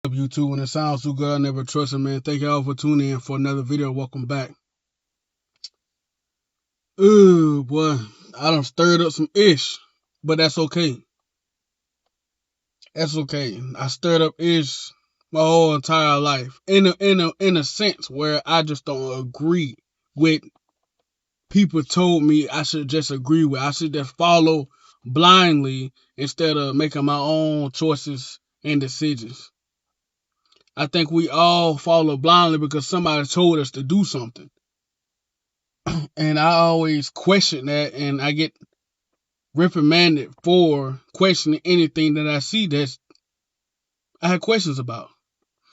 Up YouTube? When it sounds too good, I never trust it, man. Thank y'all for tuning in for another video. Welcome back. Ooh, boy, I done stirred up some ish, but that's okay. That's okay. I stirred up ish my whole entire life in a sense where I just don't agree with people told me I should just agree with. I should just follow blindly instead of making my own choices and decisions. I think we all follow blindly because somebody told us to do something. And I always question that, and I get reprimanded for questioning anything that I see that I had questions about.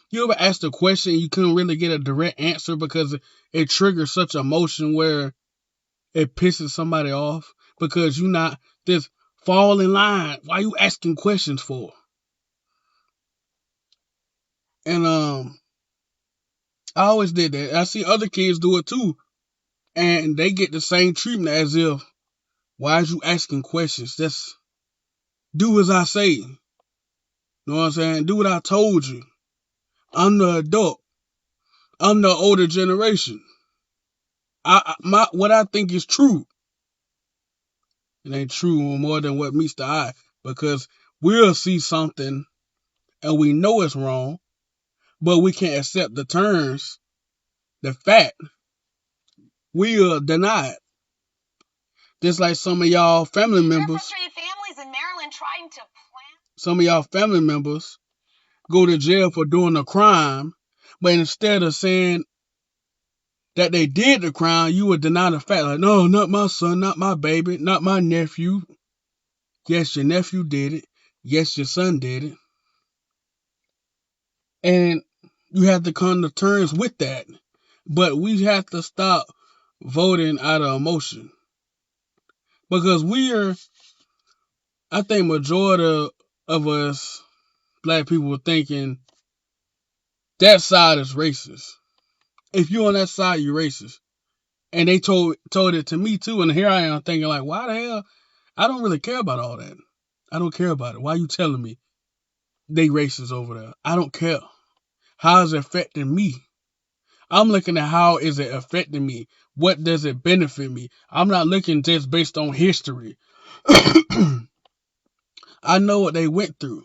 You ever asked a question and you couldn't really get a direct answer because it triggers such emotion where it pisses somebody off because you not just fall in line. Why you asking questions for? And I always did that. I see other kids do it too, and they get the same treatment as if, why is you asking questions? Just do as I say. You know what I'm saying? Do what I told you. I'm the adult. I'm the older generation. What I think is true. It ain't true more than what meets the eye because we'll see something and we know it's wrong, but we can't accept the terms, the fact. We'll deny it. Just like some of y'all family members. Families in Maryland trying to plan. Some of y'all family members go to jail for doing a crime, but instead of saying that they did the crime, you would deny the fact. Like, no, not my son, not my baby, not my nephew. Yes, your nephew did it. Yes, your son did it. And you have to come to terms with that. But we have to stop voting out of emotion. Because I think majority of us black people were thinking that side is racist. If you're on that side, you're racist. And they told it to me too. And here I am thinking like, why the hell? I don't really care about all that. I don't care about it. Why are you telling me they racist over there? I don't care. How is it affecting me? I'm looking at how is it affecting me? What does it benefit me? I'm not looking just based on history. I know what they went through.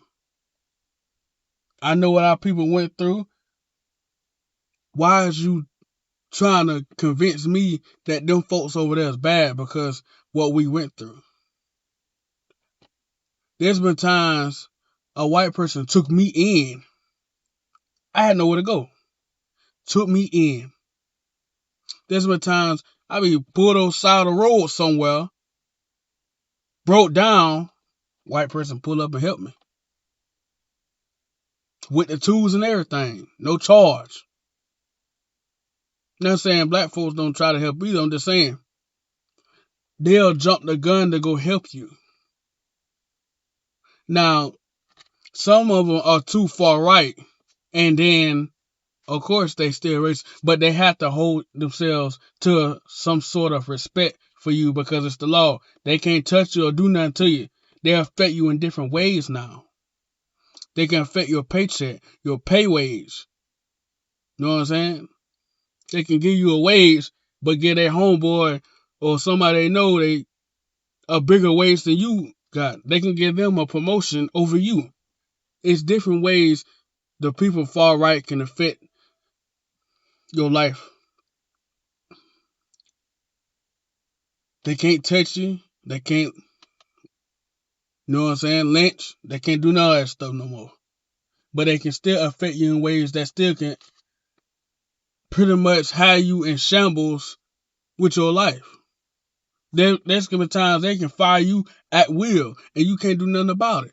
I know what our people went through. Why is you trying to convince me that them folks over there is bad because what we went through? There's been times a white person took me in. I had nowhere to go. Took me in. There's been times I be pulled on the side of the road somewhere, broke down, white person pull up and help me. With the tools and everything. No charge. Not saying black folks don't try to help either. I'm just saying they'll jump the gun to go help you. Now, some of them are too far right, and then of course they still racist, but they have to hold themselves to some sort of respect for you because it's the law. They can't touch you or do nothing to you. They affect you in different ways now. They can affect your paycheck, your pay wage. You know what I'm saying? They can give you a wage, but get their homeboy or somebody they know they a bigger wage than you got. They can give them a promotion over you. It's different ways the people far right can affect your life. They can't touch you. They can't, you know what I'm saying, lynch. They can't do none of that stuff no more. But they can still affect you in ways that still can pretty much have you in shambles with your life. There's gonna be times they can fire you at will and you can't do nothing about it.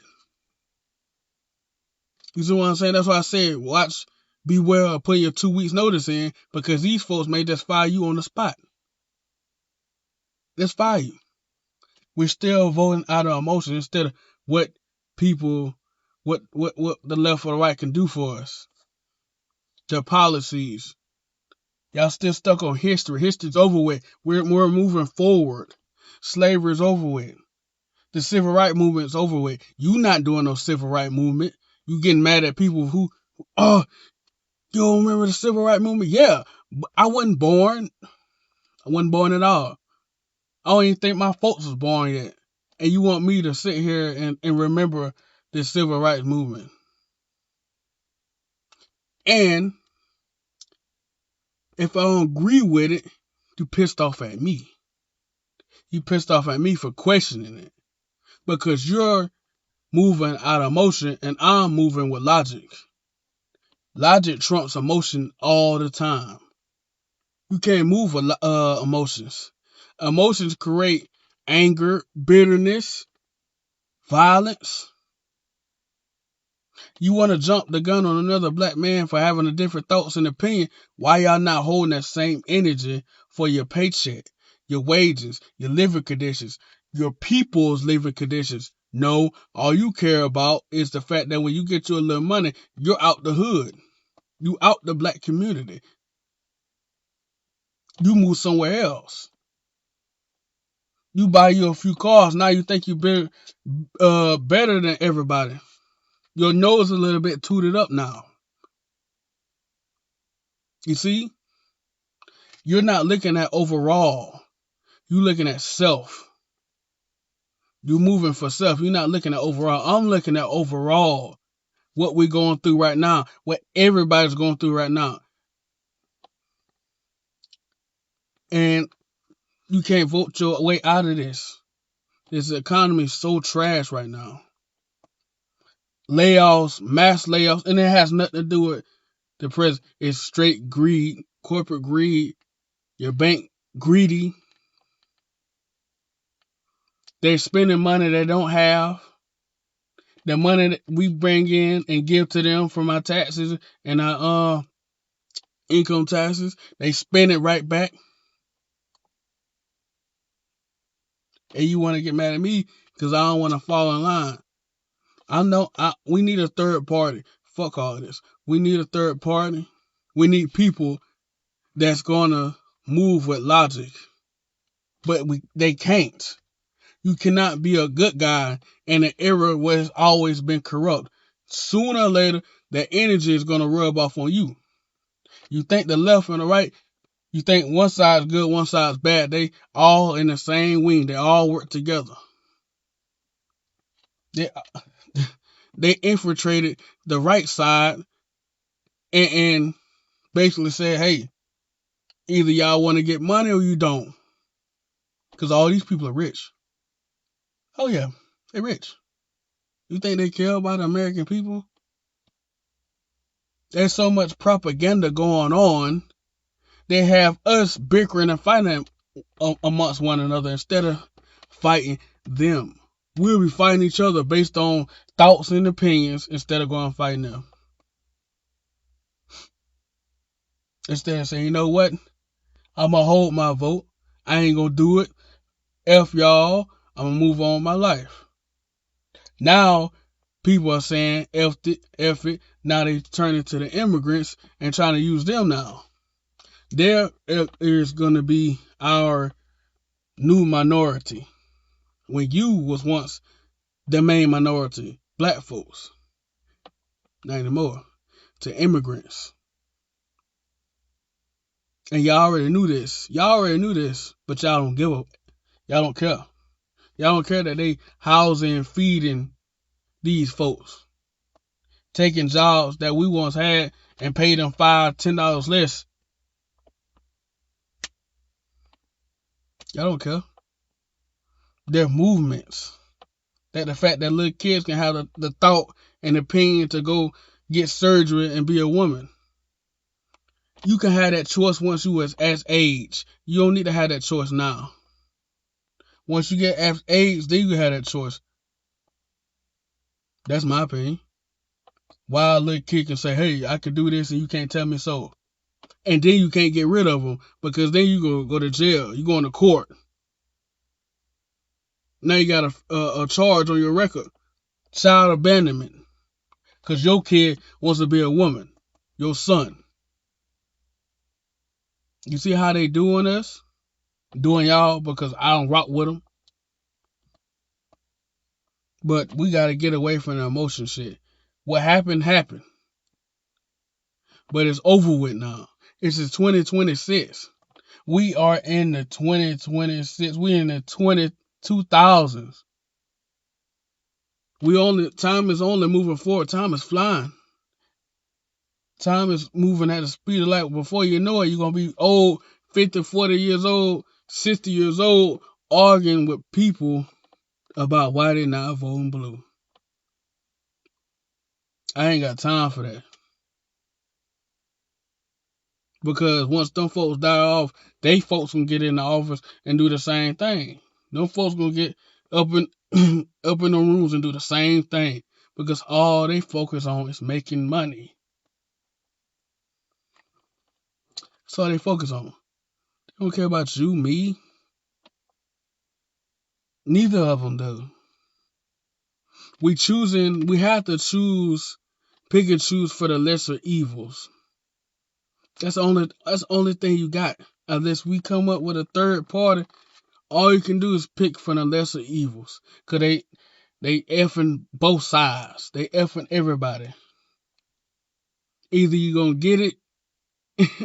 You see what I'm saying? That's why I said watch, beware of putting your 2 weeks notice in because these folks may just fire you on the spot. Let's fire you. We're still voting out of emotion instead of what people, what the left or the right can do for us. Their policies. Y'all still stuck on history. History's over with. We're moving forward. Slavery's over with. The civil rights movement's over with. You not doing no civil rights movement. You getting mad at people who Oh, you don't remember the civil rights movement? Yeah, but I wasn't born. I wasn't born at all. I don't even think my folks was born yet. And you want me to sit here and remember the civil rights movement. And if I don't agree with it, you pissed off at me. You pissed off at me for questioning it. Because you're moving out of emotion and I'm moving with logic. Logic trumps emotion all the time. You can't move with emotions. Emotions create anger, bitterness, violence. You want to jump the gun on another black man for having a different thoughts and opinion. Why y'all not holding that same energy for your paycheck, your wages, your living conditions, your people's living conditions? No, all you care about is the fact that when you get you a little money, you're out the hood. You out the black community. You move somewhere else. You buy you a few cars. Now you think you better than everybody. Your nose a little bit tooted up now. You see? You're not looking at overall. You're looking at self. You're moving for self. You're not looking at overall. I'm looking at overall. What we're going through right now. What everybody's going through right now. And you can't vote your way out of this. This economy is so trash right now. Layoffs, mass layoffs, and it has nothing to do with the president. It's straight greed, corporate greed. Your bank greedy. They're spending money they don't have. The money that we bring in and give to them from our taxes and our income taxes, they spend it right back. And you want to get mad at me because I don't want to fall in line. I know we need a third party. Fuck all this. We need a third party. We need people that's going to move with logic. But they can't. You cannot be a good guy in an era where it's always been corrupt. Sooner or later, that energy is going to rub off on you. You think the left and the right, you think one side's good, one side's bad. They all in the same wing. They all work together. They infiltrated the right side and basically said, hey, either y'all want to get money or you don't. Because all these people are rich. Oh, yeah, they're rich. You think they care about the American people? There's so much propaganda going on. They have us bickering and fighting amongst one another instead of fighting them. We'll be fighting each other based on thoughts and opinions instead of going fighting them. Instead of saying, you know what? I'm going to hold my vote. I ain't going to do it. F y'all. I'm going to move on with my life. Now, people are saying F it. Now they turning to the immigrants and trying to use them now. There is going to be our new minority. When you was once the main minority, black folks. Not anymore. To immigrants. And y'all already knew this. But y'all don't give up. Y'all don't care. Y'all don't care that they housing and feeding these folks. Taking jobs that we once had and pay them $5, $10 less. Y'all don't care. Their movements. That the fact that little kids can have the thought and opinion to go get surgery and be a woman. You can have that choice once you was as age. You don't need to have that choice now. Once you get as age, then you can have that choice. That's my opinion. Why a little kid can say, hey, I can do this and you can't tell me so. And then you can't get rid of them because then you go to jail. You going to court. Now you got a charge on your record. Child abandonment. Because your kid wants to be a woman. Your son. You see how they doing us? Doing y'all because I don't rock with them. But we got to get away from the emotion shit. What happened, happened. but it's over with now. It's 2026. We are in the 2026. We in the 2000s. Time is only moving forward. Time is flying. Time is moving at the speed of light. Before you know it, you're going to be old, 50, 40 years old, 60 years old, arguing with people about why they're not voting blue. I ain't got time for that. Because once them folks die off, they folks gonna get in the office and do the same thing. Them folks gonna get up in up in the rooms and do the same thing. Because all they focus on is making money. That's all they focus on. They don't care about you, me. Neither of them do. We have to pick and choose for the lesser evils. That's the only thing you got. Unless we come up with a third party, all you can do is pick from the lesser evils. Cause they effing both sides. They effing everybody. Either you gonna get it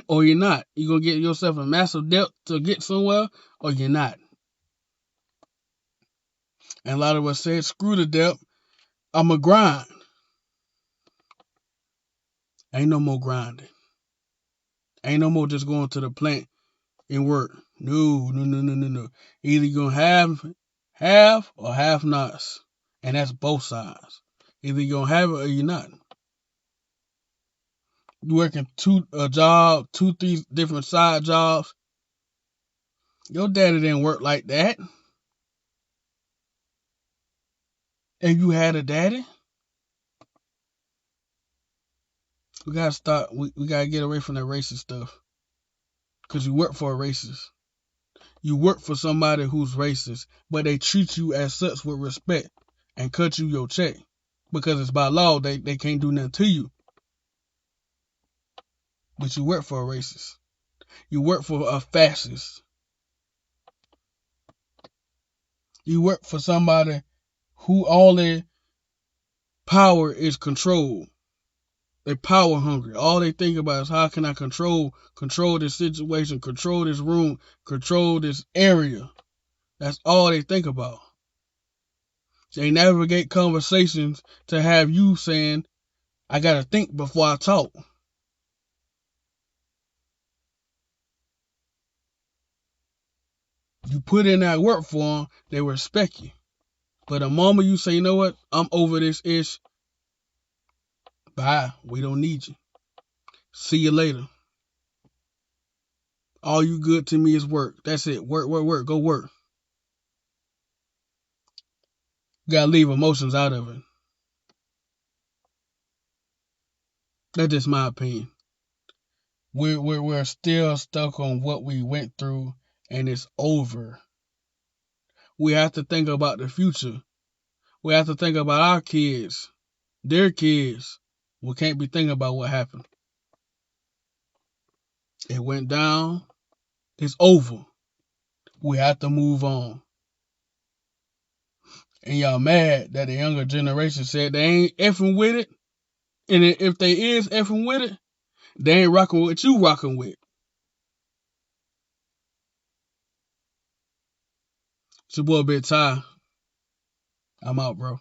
or you're not. You're gonna get yourself a massive debt to get somewhere or you're not. And a lot of us said, screw the debt. I'ma grind. Ain't no more grinding. Ain't no more just going to the plant and work. No. Either you're gonna have or have nots. And that's both sides. Either you're gonna have it or you're not. You working two, three different side jobs. Your daddy didn't work like that. And you had a daddy. We gotta start. We gotta get away from that racist stuff. Cause you work for a racist. You work for somebody who's racist, but they treat you as such with respect and cut you your check. Because it's by law, they can't do nothing to you. But you work for a racist. You work for a fascist. You work for somebody who all their power is control. They're power hungry. All they think about is how can I control this situation, control this room, control this area. That's all they think about. They navigate conversations to have you saying, I gotta think before I talk. You put in that work for them, they respect you. But the moment you say, you know what, I'm over this ish, bye, we don't need you. See you later. All you good to me is work. That's it. Work. Go work. You gotta leave emotions out of it. That's just my opinion. We're still stuck on what we went through and it's over. We have to think about the future. We have to think about our kids, their kids. We can't be thinking about what happened. It went down. It's over. We have to move on. And y'all mad that the younger generation said they ain't effing with it. And if they is effing with it, they ain't rocking with what you rocking with. It's your boy Big Ty. I'm out, bro.